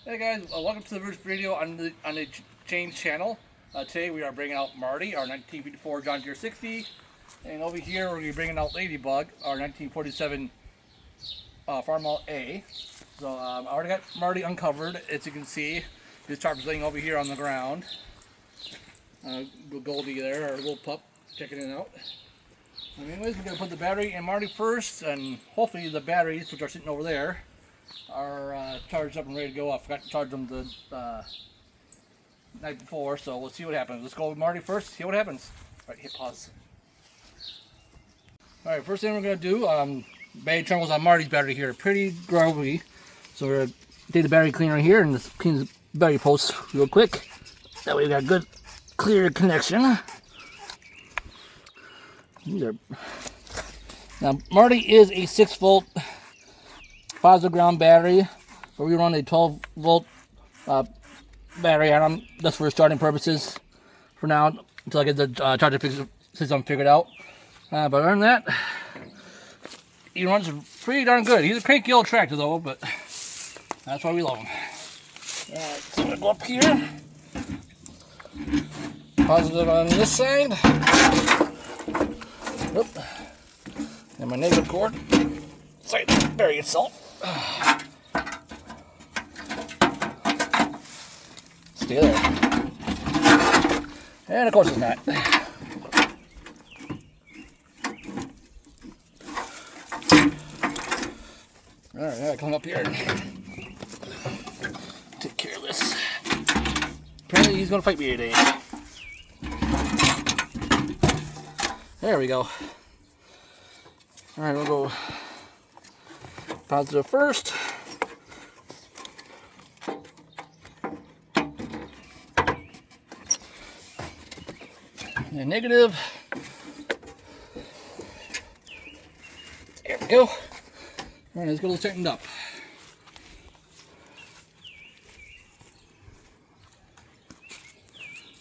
Hey guys, welcome to the first video on the Change channel. Today we are bringing out Marty, our 1954 John Deere 60, and over here we're going to be bringing out Ladybug, our 1947 Farmall A. So I already got Marty uncovered, as you can see. His tarp's laying over here on the ground. Goldie there, our little pup, checking it out. Anyways, we're going to put the battery in Marty first, and hopefully the batteries, which are sitting over there, are charged up and ready to go. I forgot to charge them the night before, so we'll see what happens. Let's go with Marty first, see what happens. Alright, hit pause. Alright, first thing we're going to do, battery terminals on Marty's battery here are pretty grubby, so we're going to take the battery cleaner here and just clean the battery posts real quick. That way we got a good, clear connection. Now, Marty is a 6-volt positive ground battery, but we run a 12-volt battery on them just for starting purposes for now, until I get the charger system figured out. But other than that, he runs pretty darn good. He's a cranky old tractor though, but that's why we love him. Alright, so I'm going to go up here. Positive on this side. Oop. And my negative cord. Sorry, bury itself. Stay there. And of course it's not. Alright, I gotta come up here and take care of this. Apparently he's gonna fight me today. There we go. Alright, we'll go positive first. And negative. There we go. Alright, let's get a little tightened up.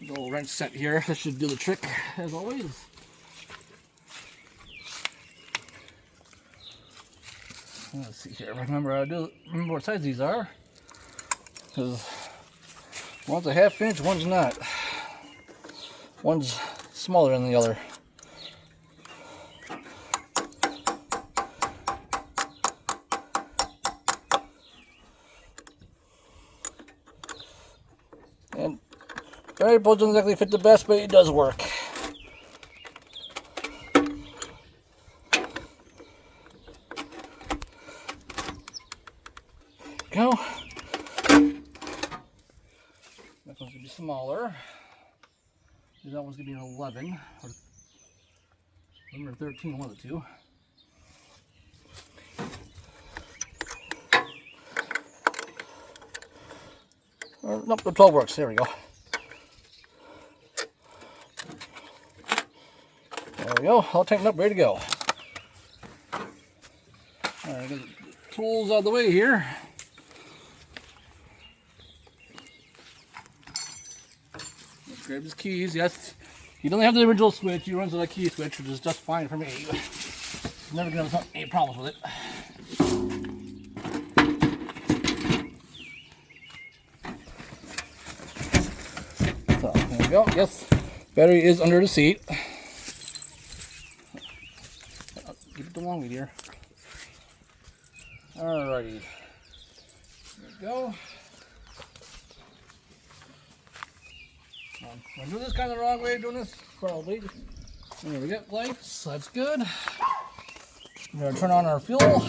Little wrench set here. That should do the trick, as always. Let's see here. Remember what size these are. Because one's a ½ inch, one's not. One's smaller than the other. And variable doesn't exactly fit the best, but it does work. Go. That one's gonna be smaller. That one's gonna be an 11 or 13, one of the two. Nope, the 12 works. There we go. There we go. All tightened up, ready to go. Alright, get the tools out of the way here. Let's grab his keys. Yes, he doesn't have the original switch. He runs with a key switch, which is just fine for me. He's never gonna have any problems with it. So there we go. Yes, battery is under the seat. Keep it the long way here. Alrighty. There we go. I'm doing this kind of the wrong way, doing this probably. There we go, lights, that's good. We're going to turn on our fuel.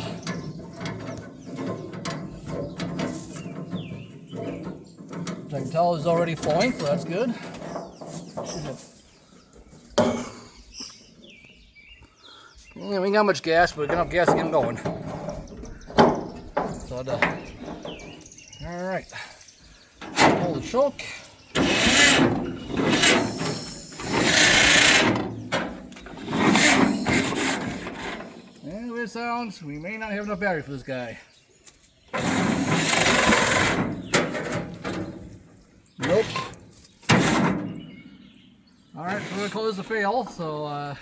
Which I can tell is already flowing, so that's good. Yeah, we ain't got much gas, but we're going to have gas to get them going. So, alright. Hold the choke. And the way it sounds, we may not have enough battery for this guy. Nope. Alright, so we're gonna close the fail, so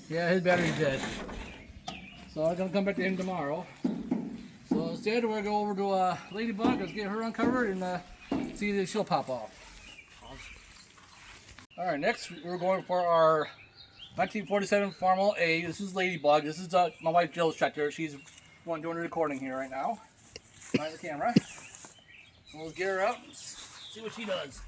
yeah, his battery's dead. So I'm gonna come back to him tomorrow. So So instead, we're going to go over to Ladybug. Let's get her uncovered and see if she'll pop off. Alright, next we're going for our 1947 Farmall A. This is Ladybug. This is my wife Jill's tractor. She's the one doing the recording here right now. Behind the camera. So let's get her out and see what she does.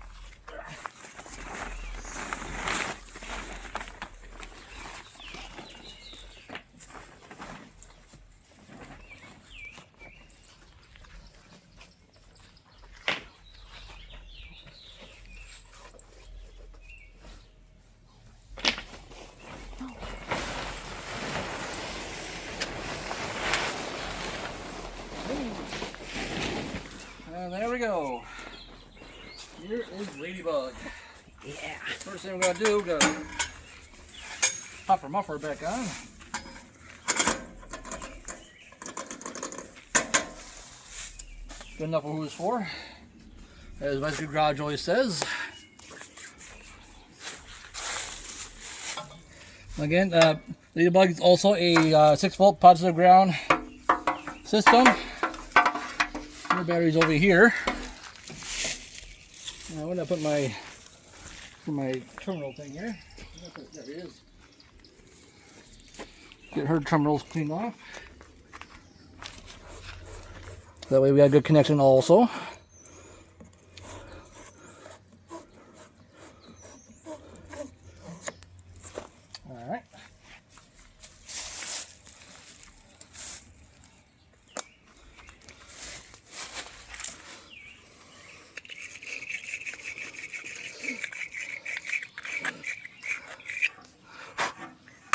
And there we go. Here is Ladybug. Yeah. First thing we're going to do, we're going to pop her muffler back on. Good enough for who it's for. As Bicycle Garage always says. Again, Ladybug is also a 6-volt positive ground system. The battery's over here. Now, when I put my terminal thing here, there it is. Get her terminals cleaned off. That way we got a good connection also. All right.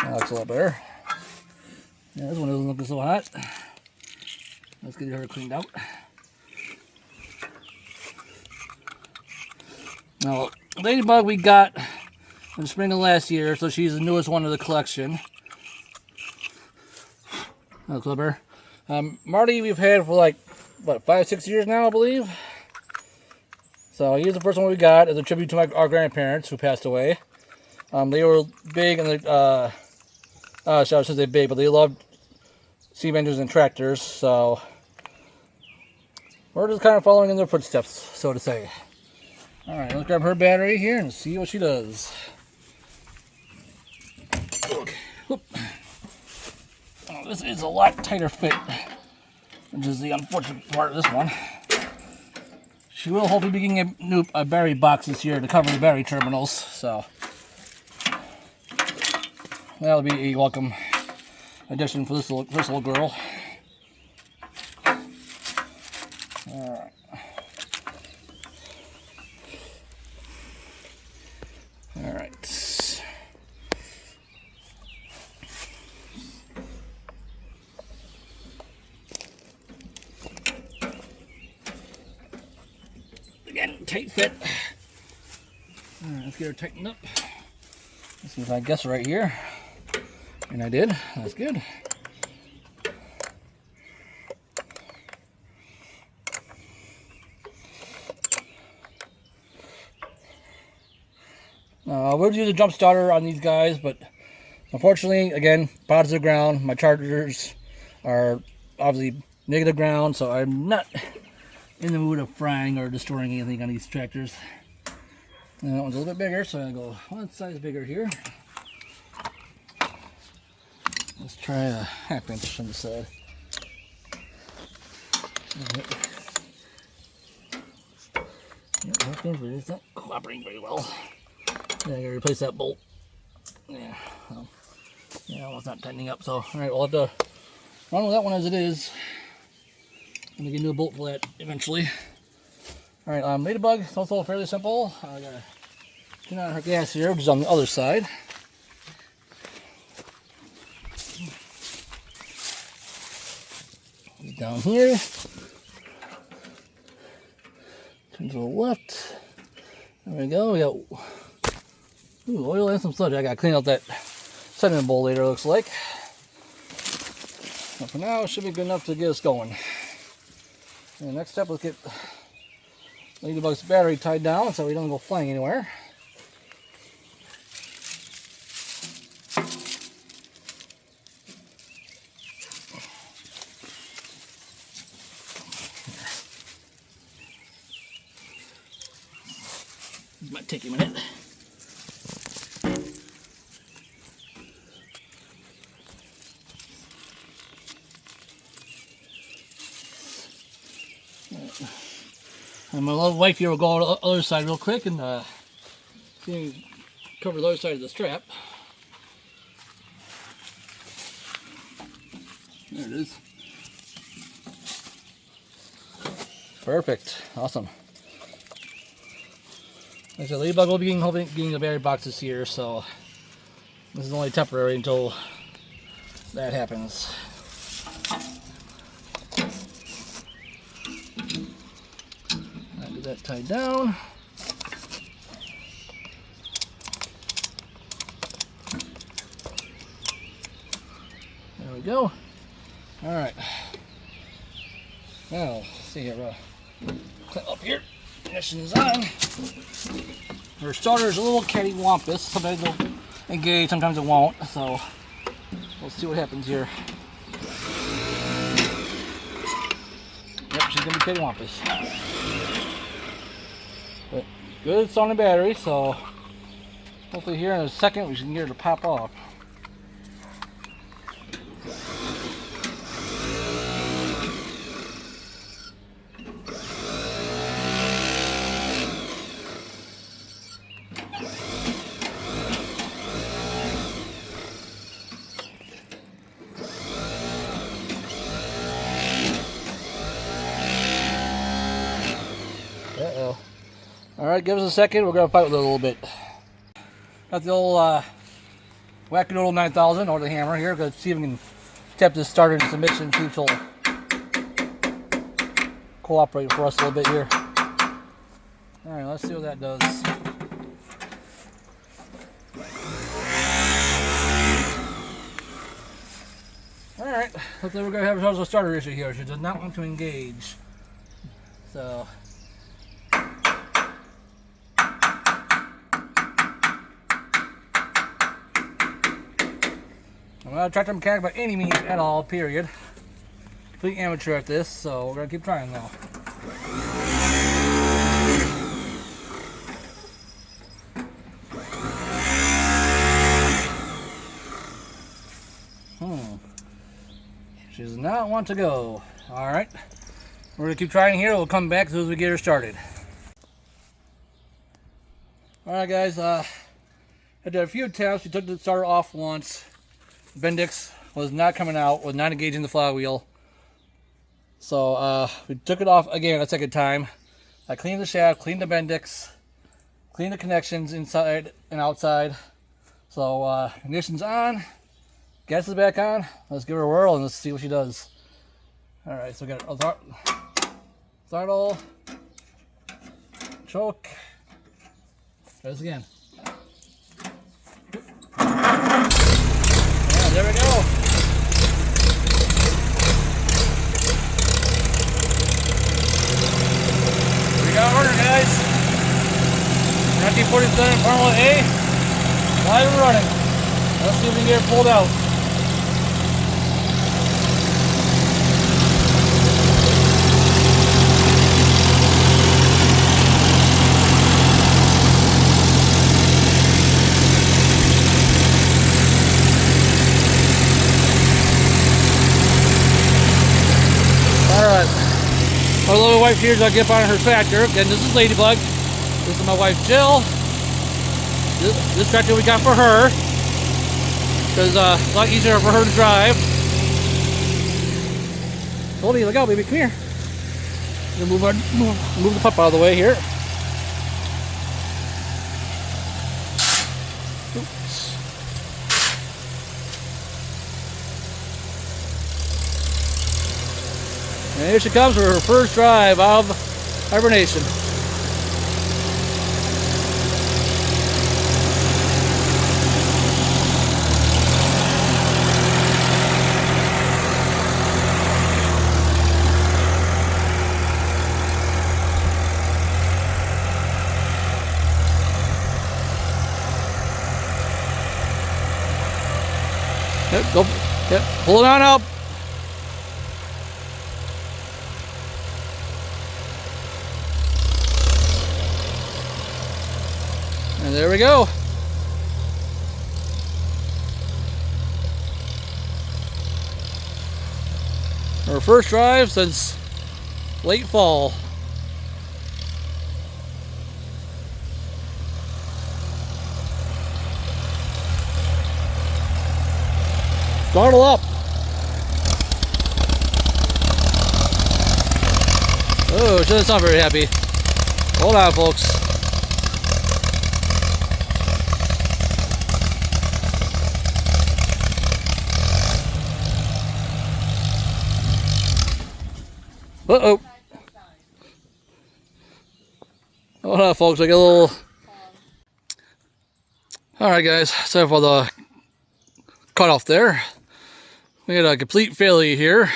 That's a lot better. Yeah, this one isn't looking so hot. Let's get her cleaned out. Now, Ladybug we got in the spring of last year, so she's the newest one of the collection. That's clever. Marty we've had for like, what, 5-6 years now, I believe. So he's the first one we got as a tribute to our grandparents who passed away. They were big and I shouldn't say big, but they loved steam engines and tractors, so we're just kind of following in their footsteps, so to say. Alright, let's grab her battery here and see what she does. Okay. Whoop. Oh, this is a lot tighter fit, which is the unfortunate part of this one. She will hopefully be getting a battery box this year to cover the battery terminals, so that'll be a welcome addition for this little girl. Alright. Alright. Again, tight fit. Alright, let's get her tightened up. Let's see if I guess right here. And I did. That's good. I would use a jump starter on these guys, but unfortunately, again, positive ground. My chargers are obviously negative ground, so I'm not in the mood of frying or destroying anything on these tractors. And that one's a little bit bigger, so I'm going to go one size bigger here. Let's try a 1/2 inch on the side. Yep, 1/2 inch, but it's not cooperating very well. Yeah, I gotta replace that bolt. Yeah, well, it's not tightening up, so alright, we'll have to run with that one as it is. I'm gonna get a new bolt for that eventually. Alright, Ladybug, it's also fairly simple. I gotta turn on her gas here, which is on the other side. Down here, turn to the left. There we go. We got oil and some sludge. I gotta clean out that sediment bowl later, looks like. But for now, it should be good enough to get us going. And the next step, let's get Ladybug's battery tied down so we don't go flying anywhere. This might take a minute. And my little wife here will go on the other side real quick and cover the other side of the strap. There it is. Perfect. Awesome. Like I said, Ladybug will be getting the battery boxes here, so this is only temporary until that happens. Get that tied down. There we go. All right. Now, let's see here. Clip up here. Ignition is on. Our starter is a little cattywampus. Sometimes it'll engage, sometimes it won't. So we'll see what happens here. Yep, she's gonna be cattywampus. But good sounding battery, so hopefully here in a second we should get her to pop off. Uh-oh. Alright, give us a second. We're going to fight with it a little bit. Got the old Wackadoodle 9000 or the hammer here. Going to see if we can tap this starter in submission. See if she'll cooperate for us a little bit here. Alright, let's see what that does. Alright, looks like we're going to have ourselves a starter issue here. She does not want to engage. So I'm not a tractor mechanic by any means at all, period. Complete amateur at this, so we're going to keep trying though. She does not want to go. Alright. We're going to keep trying here. We'll come back as soon as we get her started. Alright guys, I did a few attempts. We took the starter off once. Bendix was not coming out, was not engaging the flywheel. So we took it off again a second time. I cleaned the shaft, cleaned the Bendix, cleaned the connections inside and outside. So ignition's on, gas is back on. Let's give her a whirl and let's see what she does. Alright, so we got a throttle, choke. Try this again. Yeah, there we go. We got order, guys. 1947 Farmall A, live and running. Let's see if we can get it pulled out. My little wife here is I'll get on her tractor. Again, this is Ladybug. This is my wife Jill. This tractor we got for her because it's a lot easier for her to drive. Goldie, look out, baby, come here. I'm gonna move the pup out of the way here. Oops. And here she comes for her first drive out of hibernation. Yep, go. Yep, pull it on up. there we go. Our first drive since late fall. Throttle up. Oh, it doesn't sound very happy. Hold on, folks. Uh-oh. Hold on, folks. I got a little... Alright, guys. Sorry for the cut off there. We had a complete failure here.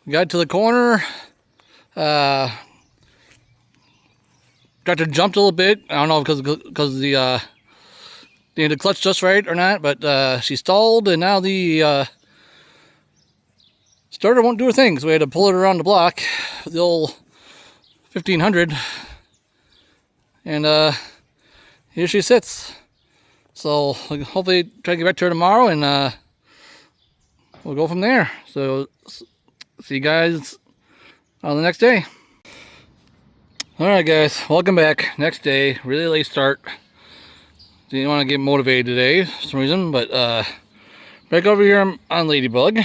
We got to the corner. Tractor jumped a little bit. I don't know because the clutch just right or not, but she stalled, and now the starter won't do her thing. So we had to pull it around the block, the old 1500, and here she sits. So hopefully try to get back to her tomorrow, and we'll go from there. So see you guys on the next day. Alright guys, welcome back. Next day, really late start. Didn't want to get motivated today for some reason, but back over here on Ladybug.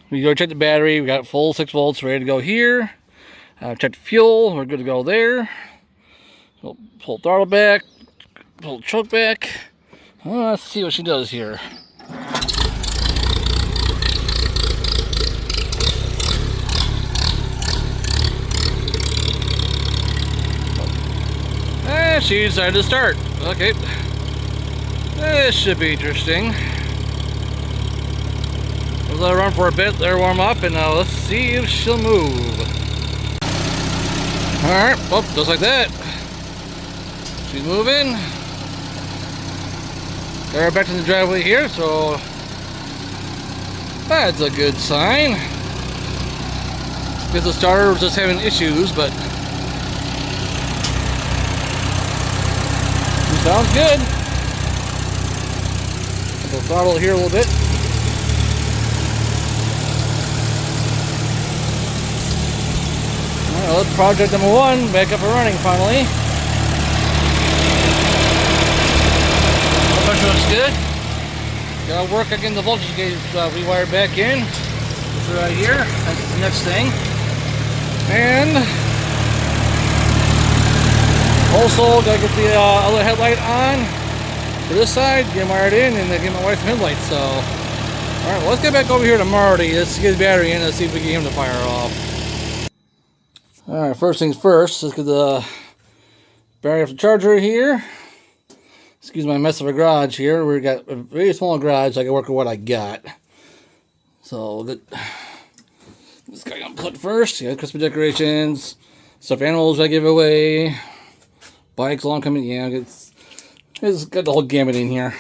We go check the battery. We got full 6 volts ready to go here. Check the fuel. We're good to go there. So pull throttle back. Pull choke back. Let's see what she does here. She decided to start. Okay. This should be interesting. We'll let her run for a bit, let her warm up, and let's see if she'll move. Alright, well, just like that. She's moving. Got her back to the driveway here, so that's a good sign. Because the starter was just having issues, but sounds good. We'll throttle here a little bit. Alright, let's project number 1 back up and running finally. Pressure looks good. Gotta work on getting the voltage gauge rewired back in. It's right here. That's the next thing. And also gotta get the other headlight on for this side, get them wired in, and then get my wife's headlights. So, alright, well, let's get back over here to Marty. Let's get the battery in. Let's see if we can get him to fire off. Alright, first things first, let's get the battery off the charger here. Excuse my mess of a garage here. We've got a very small garage, so I can work with what I got. So, we'll get this guy unplugged first. Yeah, Christmas decorations, stuffed animals I give away, bikes, along coming. Yeah, it's got the whole gamut in here.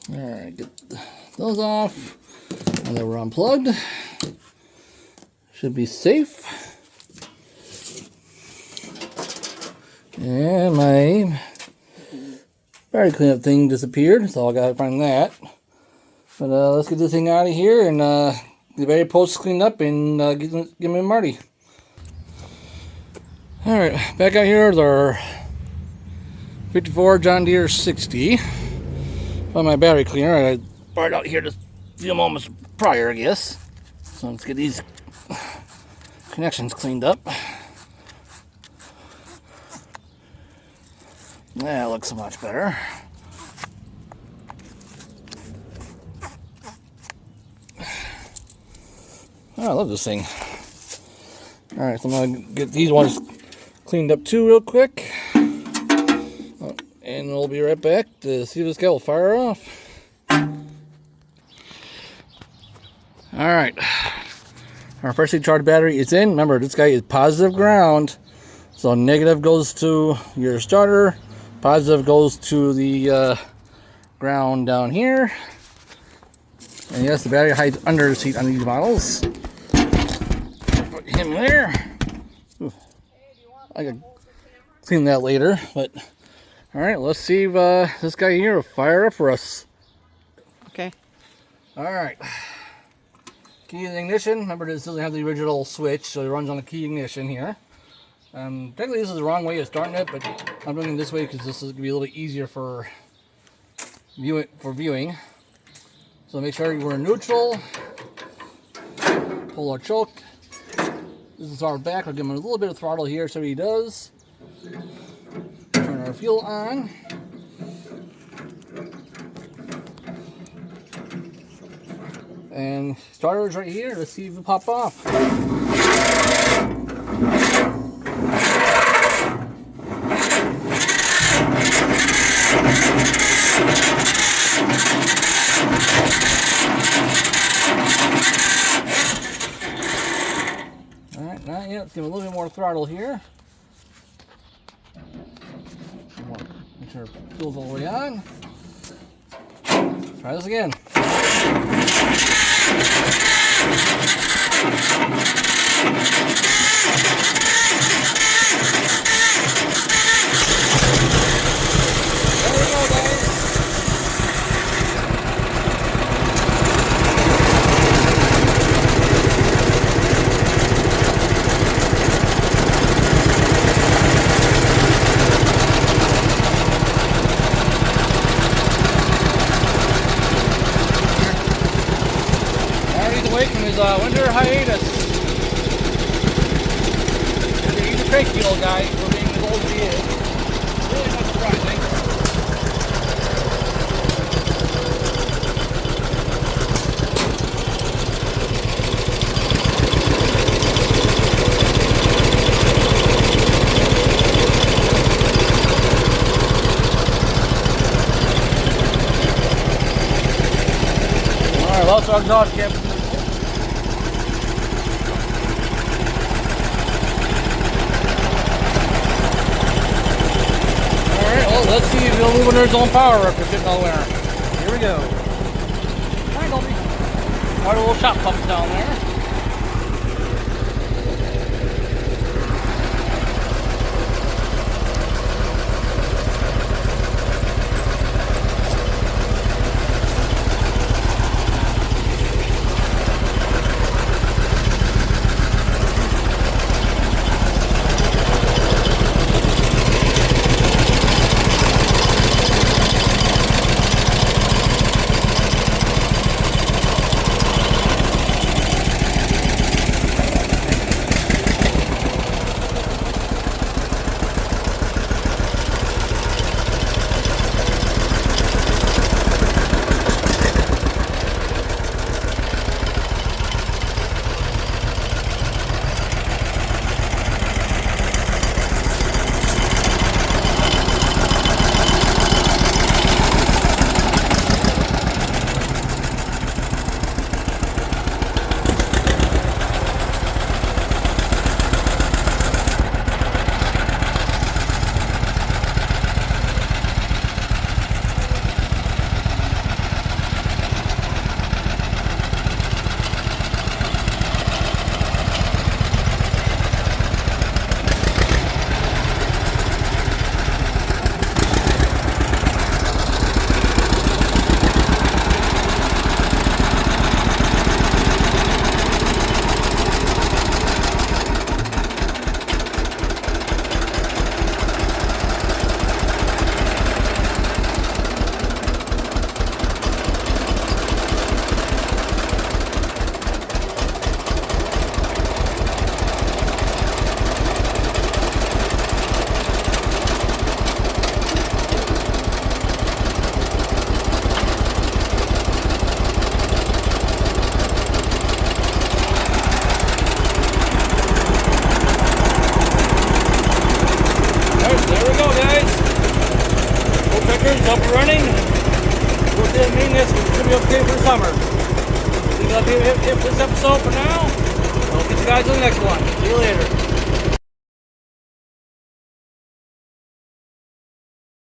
Alright, get those off. And then we're unplugged. Should be safe. And my battery cleanup thing disappeared, so I gotta find that. But let's get this thing out of here and the battery posts cleaned up and give me Marty. Alright, back out here is our 54 John Deere 60. Found my battery cleaner. I brought it out here just a few moments prior, I guess. So let's get these connections cleaned up. That looks so much better. Oh, I love this thing. Alright, so I'm going to get these ones cleaned up too real quick. Oh, and we'll be right back to see if this guy will fire off. Alright. Our freshly charged battery is in. Remember, this guy is positive ground. So negative goes to your starter. Positive goes to the ground down here. And yes, the battery hides under the seat on these models. Put him there. Ooh. I can clean that later, but all right, let's see if this guy here will fire up for us. Okay. All right. Key in ignition. Remember, this doesn't have the original switch, so it runs on a key ignition here. Technically, this is the wrong way of starting it, but I'm doing it this way because this is going to be a little bit easier for viewing. So make sure we're neutral. Pull our choke. This is our back. We'll give him a little bit of throttle here, so he does. Turn our fuel on. And starter's right here. Let's see if it pop off. Alright, not yet. Let's give him a little bit more throttle here. Make sure it fuel's all the way on. Try this again. Winter hiatus. He's a cranky old guy for being as old as he is. Really not surprising. Alright, lost our exhaust kit. Let's see if the illuminator's on power after getting nowhere. Here we go. Hi, Dolby. Our little shop pumps down there. Up and running. We'll see it mean this should be okay for the summer. So you got to hit this episode for now. I'll catch you guys on the next one. See you later.